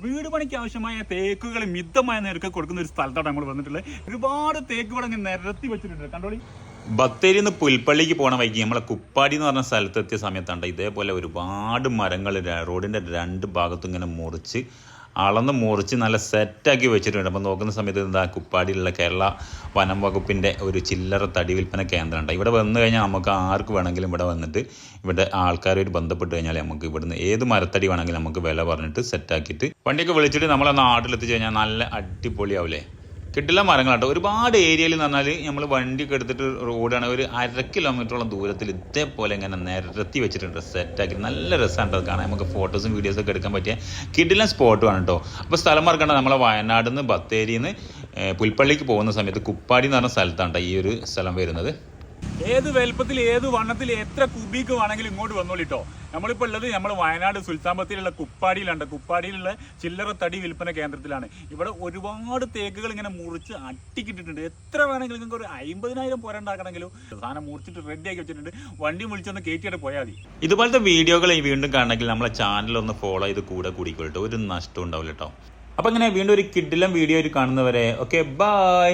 വീട് പണിക്ക് ആവശ്യമായ തേക്കുകൾ മിതമായ നിരക്ക് കൊടുക്കുന്ന ഒരു സ്ഥലത്താണ് നമ്മൾ വന്നിട്ടുള്ളത്. ഒരുപാട് തേക്ക് ഇവിടെ നിരത്തി വെച്ചിട്ടുണ്ട്. കണ്ടോളി. ബത്തേരിന്ന് പുൽപ്പള്ളിക്ക് പോണ വൈകി നമ്മളെ കുപ്പാടി എന്ന് പറഞ്ഞ സ്ഥലത്തെത്തിയ സമയത്താണ് ഇതേപോലെ ഒരുപാട് മരങ്ങൾ റോഡിന്റെ രണ്ട് ഭാഗത്തും ഇങ്ങനെ അളന്ന് മുറിച്ച് നല്ല സെറ്റാക്കി വെച്ചിട്ടുണ്ട്. അപ്പോൾ നോക്കുന്ന സമയത്ത് എന്താ കുപ്പാടിയിലുള്ള കേരള വനം വകുപ്പിൻ്റെ ഒരു ചില്ലറ തടി വിൽപ്പന കേന്ദ്രമുണ്ട്. ഇവിടെ വന്നു കഴിഞ്ഞാൽ നമുക്ക് ആർക്ക് വേണമെങ്കിലും ഇവിടെ വന്നിട്ട് ഇവിടെ ആൾക്കാരുമായിട്ട് ബന്ധപ്പെട്ട് കഴിഞ്ഞാൽ നമുക്ക് ഇവിടുന്ന് ഏത് മരത്തടി വേണമെങ്കിലും നമുക്ക് വില പറഞ്ഞിട്ട് സെറ്റാക്കിയിട്ട് വണ്ടിയൊക്കെ വിളിച്ചിട്ട് നമ്മളെ നാട്ടിലെത്തിച്ച് കഴിഞ്ഞാൽ നല്ല അടിപൊളിയാവില്ലേ. കിട്ടില്ല മരങ്ങളാട്ടോ. ഒരുപാട് ഏരിയയിൽ എന്ന് പറഞ്ഞാൽ നമ്മൾ വണ്ടിയൊക്കെ എടുത്തിട്ട് റോഡാണ് ഒരു 1/2 കിലോമീറ്ററോളം ദൂരത്തിൽ ഇതേപോലെ ഇങ്ങനെ നിരത്തി വെച്ചിട്ടുണ്ട്. സെറ്റാക്കി നല്ല രസമാണ് അത് കാണാൻ. നമുക്ക് ഫോട്ടോസും വീഡിയോസൊക്കെ എടുക്കാൻ പറ്റിയ കിടിലൻ സ്പോട്ടുമാണ് കേട്ടോ. അപ്പോൾ സ്ഥലം മറക്കണ്ട, നമ്മളെ വയനാട് നിന്ന് ബത്തേരിയിൽ നിന്ന് പുൽപ്പള്ളിക്ക് പോകുന്ന സമയത്ത് കുപ്പാടി എന്ന് പറഞ്ഞ സ്ഥലത്താണ് ഈ ഒരു സ്ഥലം വരുന്നത്. ഏത് വലുപ്പത്തിൽ ഏത് വണ്ണത്തിൽ എത്ര കുബിക്ക് വേണമെങ്കിലും ഇങ്ങോട്ട് വന്നോളിട്ടോ. നമ്മളിപ്പോൾ ഉള്ളത് നമ്മൾ വയനാട് സുൽത്താൻ ബത്തേരിയിലുള്ള കുപ്പാടിയിലുണ്ട്. കുപ്പാടിയിലുള്ള ചില്ലറ തടി വിൽപ്പന കേന്ദ്രത്തിലാണ്. ഇവിടെ ഒരുപാട് തേക്കുകൾ ഇങ്ങനെ മുറിച്ച് അട്ടിക്കിട്ടിട്ടുണ്ട്. എത്ര വേണമെങ്കിലും നിങ്ങൾക്ക് ഒരു 50,000 പോരണ്ടാക്കണമെങ്കിലും സാധനം മുറിച്ചിട്ട് റെഡിയാക്കി വെച്ചിട്ടുണ്ട്. വണ്ടി വിളിച്ചൊന്ന് കയറ്റിയിട്ട് പോയാൽ മതി. ഇതുപോലത്തെ വീഡിയോകൾ വീണ്ടും കാണണമെങ്കിൽ നമ്മളെ ചാനൽ ഒന്ന് ഫോളോ ചെയ്ത് കൂടിക്കൊള്ളട്ടോ. ഒരു നഷ്ടം ഉണ്ടാവില്ല കേട്ടോ. അപ്പോൾ ഇങ്ങനെ വീണ്ടും ഒരു കിടിലൻ വീഡിയോ കാണുന്നവരെ ഓക്കെ ബൈ.